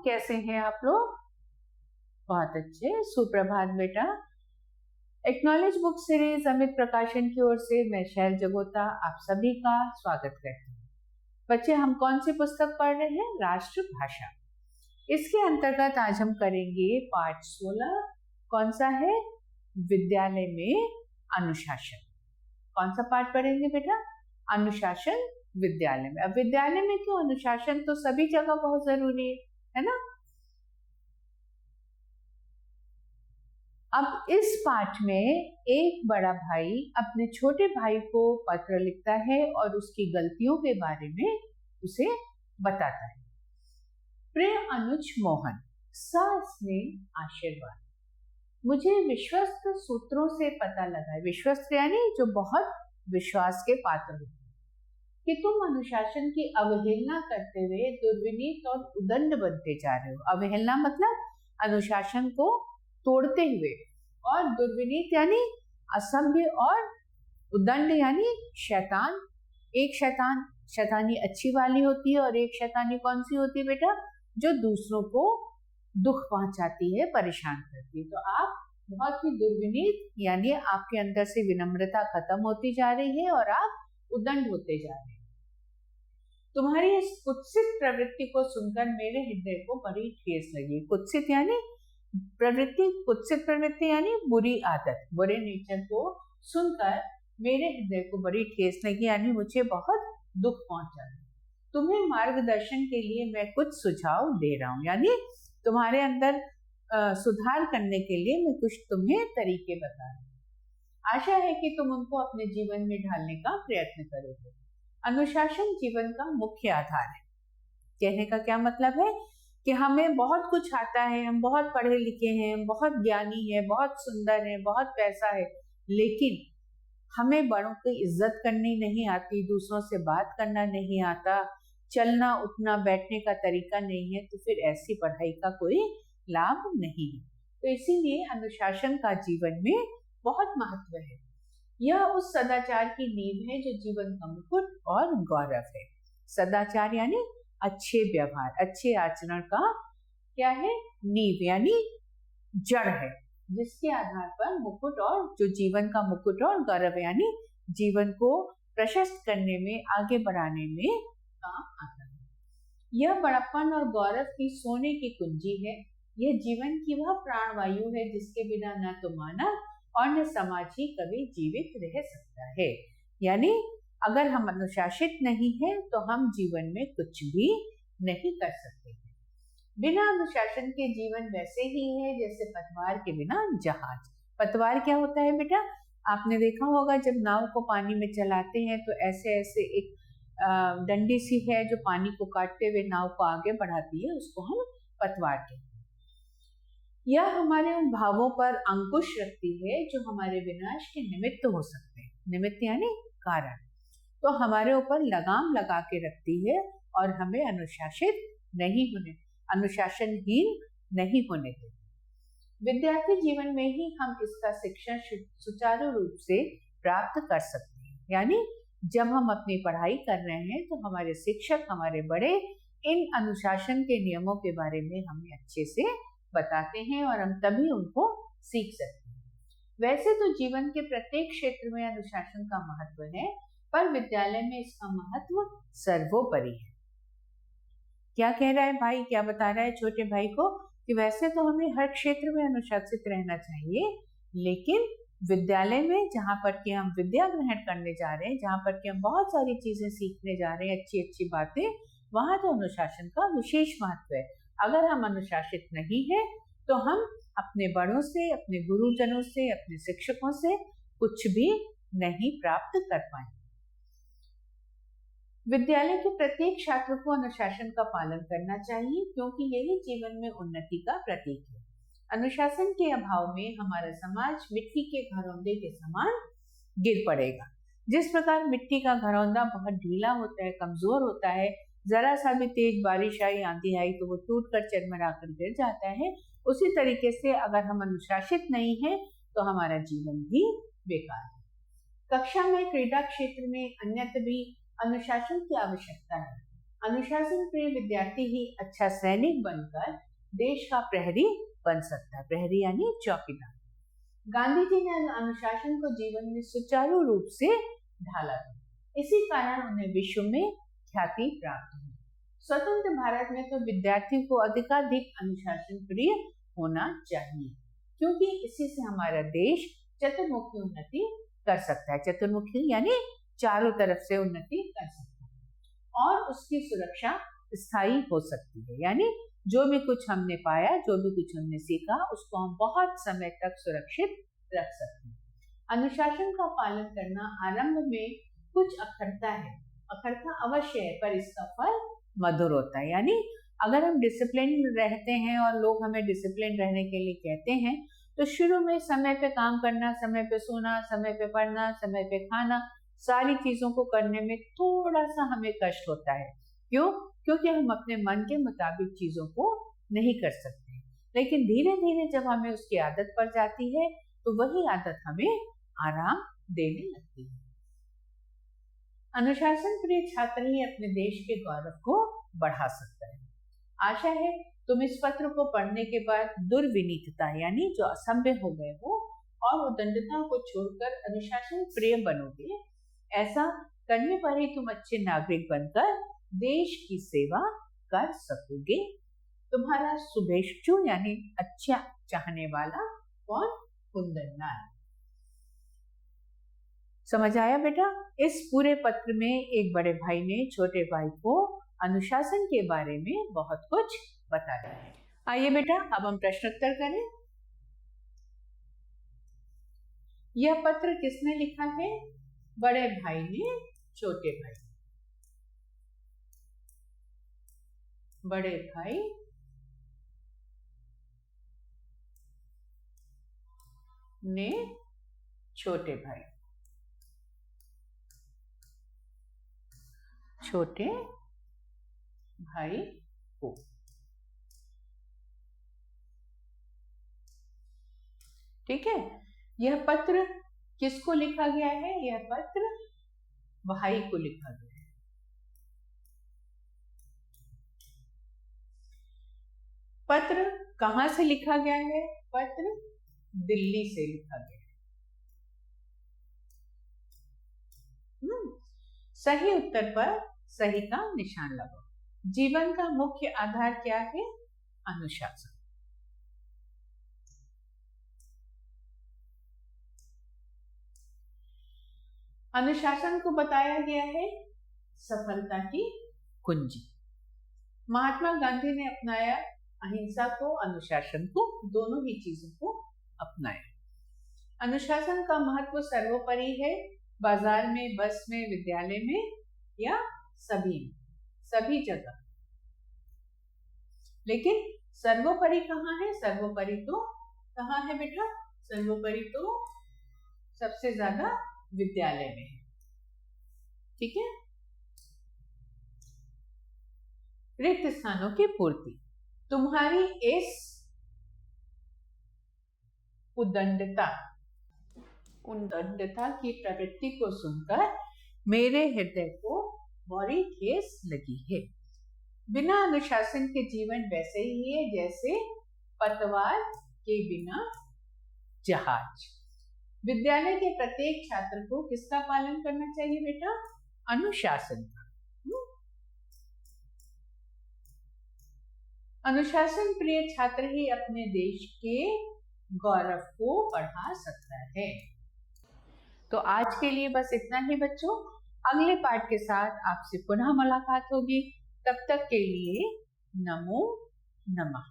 कैसे हैं आप लोग? बहुत अच्छे। सुप्रभात बेटा। एक्नॉलेज बुक सीरीज अमित प्रकाशन की ओर से मैं शैल जगोता आप सभी का स्वागत करती हूँ। बच्चे, हम कौन सी पुस्तक पढ़ रहे हैं? राष्ट्रभाषा। इसके अंतर्गत आज हम करेंगे पाठ 16। कौन सा है? विद्यालय में अनुशासन। कौन सा पाठ पढ़ेंगे बेटा? अनुशासन विद्यालय में। अब विद्यालय में क्यों अनुशासन? तो सभी जगह बहुत जरूरी है ना। अब इस पाठ में एक बड़ा भाई अपने छोटे भाई को पत्र लिखता है और उसकी गलतियों के बारे में उसे बताता है। प्रिय अनुज मोहन, सस्नेह आशीर्वाद। मुझे विश्वस्त सूत्रों से पता लगा है, विश्वस्त यानी जो बहुत विश्वास के पात्र होते हैं, कि तुम अनुशासन की अवहेलना करते हुए दुर्विनीत और उदंड बनते जा रहे हो। अवहेलना मतलब अनुशासन को तोड़ते हुए, और दुर्विनीत यानी असभ्य, और उदंड यानी शैतान। एक शैतानी अच्छी वाली होती है और एक शैतानी कौन सी होती है बेटा? जो दूसरों को दुख पहुंचाती है, परेशान करती है। तो आप बहुत ही दुर्विनीत यानी आपके अंदर से विनम्रता खत्म होती जा रही है और आप उदंड होते जा रहे हैं। तुम्हारी इस कुत्सित प्रवृत्ति को सुनकर मेरे हृदय को बड़ी ठेस लगी। कुत्सित यानी प्रवृत्ति, कुत्सित प्रवृत्ति यानी बुरी आदत, बुरे नेचर को सुनकर मेरे हृदय को बड़ी ठेस लगी, यानी मुझे बहुत दुख पहुंचा। तुम्हें मार्गदर्शन के लिए मैं कुछ सुझाव दे रहा हूँ, यानी तुम्हारे अंदर सुधार करने के लिए मैं कुछ तुम्हें तरीके बता रहा हूँ। आशा है कि तुम उनको अपने जीवन में ढालने का प्रयत्न करोगे। अनुशासन जीवन का मुख्य आधार है। कहने का क्या मतलब है कि हमें बहुत कुछ आता है, हम बहुत पढ़े लिखे हैं, हम बहुत ज्ञानी हैं, बहुत सुंदर हैं, बहुत पैसा है, लेकिन हमें बड़ों की इज्जत करनी नहीं आती, दूसरों से बात करना नहीं आता, चलना उठना बैठने का तरीका नहीं है, तो फिर ऐसी पढ़ाई का कोई लाभ नहीं है। तो इसीलिए अनुशासन का जीवन में बहुत महत्व है। यह उस सदाचार की नींव है जो जीवन का मुकुट और गौरव है। सदाचार यानी अच्छे व्यवहार, अच्छे आचरण का क्या है? नींव यानी जड़ है, जिसके आधार पर मुकुट और जो जीवन का मुकुट और गौरव यानी जीवन को प्रशस्त करने में, आगे बढ़ाने में काम आता है। यह बड़प्पन और गौरव की सोने की कुंजी है। यह जीवन की वह प्राणवायु है जिसके बिना न तो मानव और न समाज ही कभी जीवित रह सकता है। यानी अगर हम अनुशासित नहीं हैं तो हम जीवन में कुछ भी नहीं कर सकते। बिना अनुशासन के जीवन वैसे ही है जैसे पतवार के बिना जहाज। पतवार क्या होता है बेटा? आपने देखा होगा जब नाव को पानी में चलाते हैं तो ऐसे ऐसे एक डंडी सी है जो पानी को काटते हुए नाव को आगे बढ़ाती है, उसको हम पतवार कहते हैं। यह हमारे उन भावों पर अंकुश रखती है जो हमारे विनाश के निमित्त हो सकते हैं। निमित्त यानी कारण। तो हमारे ऊपर लगाम लगा के रखती है और हमें अनुशासनहीन नहीं होने देती। विद्यार्थी जीवन में ही हम इसका शिक्षण सुचारू रूप से प्राप्त कर सकते हैं। यानी जब हम अपनी पढ़ाई कर रहे हैं तो हमारे शिक्षक, हमारे बड़े इन अनुशासन के नियमों के बारे में हमें अच्छे से बताते हैं और हम तभी उनको सीख सकते हैं। वैसे तो जीवन के प्रत्येक क्षेत्र में अनुशासन का महत्व है, पर विद्यालय में इसका महत्व सर्वोपरि है। क्या कह रहा है भाई? क्या बता रहा है छोटे भाई को? कि वैसे तो हमें हर क्षेत्र में अनुशासित रहना चाहिए, लेकिन विद्यालय में जहाँ पर कि हम विद्या ग्रहण करने जा रहे हैं, जहाँ पर कि हम बहुत सारी चीजें सीखने जा रहे हैं, अच्छी अच्छी बातें, वहां तो अनुशासन का विशेष महत्व है। अगर हम अनुशासित नहीं है तो हम अपने बड़ों से, अपने गुरुजनों से, अपने शिक्षकों से कुछ भी नहीं प्राप्त कर पाएंगे। विद्यालय के प्रत्येक छात्र को अनुशासन का पालन करना चाहिए, क्योंकि यही जीवन में उन्नति का प्रतीक है। अनुशासन के अभाव में हमारा समाज मिट्टी के घरौंदे के समान गिर पड़ेगा। जिस प्रकार मिट्टी का घरौंदा बहुत ढीला होता है, कमजोर होता है, जरा सा भी तेज बारिश आई, आंधी आई तो वो टूट कर चरमरा कर गिर जाता है, उसी तरीके से अगर हम अनुशासित नहीं है तो हमारा जीवन भी बेकार है। कक्षा में, क्रीडा क्षेत्र में, अन्यत्र भी अनुशासन की आवश्यकता है। अनुशासन प्रिय विद्यार्थी ही अच्छा सैनिक बनकर देश का प्रहरी बन सकता है। प्रहरी यानी चौकीदार। गांधी जी ने अनुशासन को जीवन में सुचारू रूप से ढाला था। इसी कारण उन्हें विश्व में ख्याति प्राप्त हुई। स्वतंत्र भारत में तो विद्यार्थी को अधिकाधिक अनुशासन प्रिय होना चाहिए, क्योंकि इसी से हमारा देश चतुर्मुखी उन्नति कर सकता है। चतुर्मुखी यानी चारों तरफ से उन्नति कर सकता है और उसकी सुरक्षा स्थायी हो सकती है। यानी जो भी कुछ हमने पाया, जो भी कुछ हमने सीखा, उसको हम बहुत समय तक सुरक्षित रख सकते हैं। अनुशासन का पालन करना आरंभ में कुछ अखरता है, अखरता अवश्य है, पर इसका फल मधुर होता है। यानी अगर हम डिसिप्लिन रहते हैं और लोग हमें डिसिप्लिन रहने के लिए कहते हैं, तो शुरू में समय पे काम करना, समय पे सोना, समय पे पढ़ना, समय पे खाना, सारी चीजों को करने में थोड़ा सा हमें कष्ट होता है। क्यों? क्योंकि हम अपने मन के मुताबिक चीजों को नहीं कर सकते। लेकिन धीरे धीरे जब हमें उसकी आदत पड़ जाती है, तो वही आदत हमें आराम देने लगती है। अनुशासन प्रिय छात्र ही अपने देश के गौरव को बढ़ा सकता है। आशा है तुम इस पत्र को पढ़ने के बाद दुर्विनीतता यानी जो असभ्य हो गए हो और उद्दंडता को छोड़कर अनुशासन प्रिय बनोगे। ऐसा करने पर ही तुम अच्छे नागरिक बनकर देश की सेवा कर सकोगे। तुम्हारा शुभेच्छु यानी अच्छा चाहने वाला कौन? कुंदनलाल। समझ आया बेटा? इस पूरे पत्र में एक बड़े भाई ने छोटे भाई को अनुशासन के बारे में बहुत कुछ बताया है। आइए बेटा अब हम प्रश्नोत्तर करें। यह पत्र किसने लिखा है? बड़े भाई ने छोटे भाई। बड़े भाई ने छोटे भाई, छोटे भाई को। ठीक है, यह पत्र किसको लिखा गया है? यह पत्र भाई को लिखा गया है। पत्र कहां से लिखा गया है? पत्र दिल्ली से लिखा गया है। सही उत्तर पर सही का निशान लगाओ। जीवन का मुख्य आधार क्या है? अनुशासन। अनुशासन को बताया गया है सफलता की कुंजी। महात्मा गांधी ने अपनाया अहिंसा को, अनुशासन को, दोनों ही चीजों को अपनाया। अनुशासन का महत्व सर्वोपरि है, बाजार में, बस में, विद्यालय में या सभी जगह। लेकिन सर्वोपरि कहाँ है? सर्वोपरि तो कहाँ है बेटा? सर्वोपरि तो सबसे ज्यादा विद्यालय में है। ठीक है। रिक्त स्थानों की पूर्ति। तुम्हारी इस उद्दंडता की प्रवृत्ति को सुनकर मेरे हृदय को बड़ी ठेस लगी है। बिना अनुशासन के जीवन वैसे ही है जैसे पतवार के बिना जहाज। विद्यालय के प्रत्येक छात्र को किसका पालन करना चाहिए बेटा? अनुशासन का। अनुशासन प्रिय छात्र ही अपने देश के गौरव को बढ़ा सकता है। तो आज के लिए बस इतना ही बच्चों। अगले पाठ के साथ आपसे पुनः मुलाकात होगी। तब तक के लिए नमो नमः।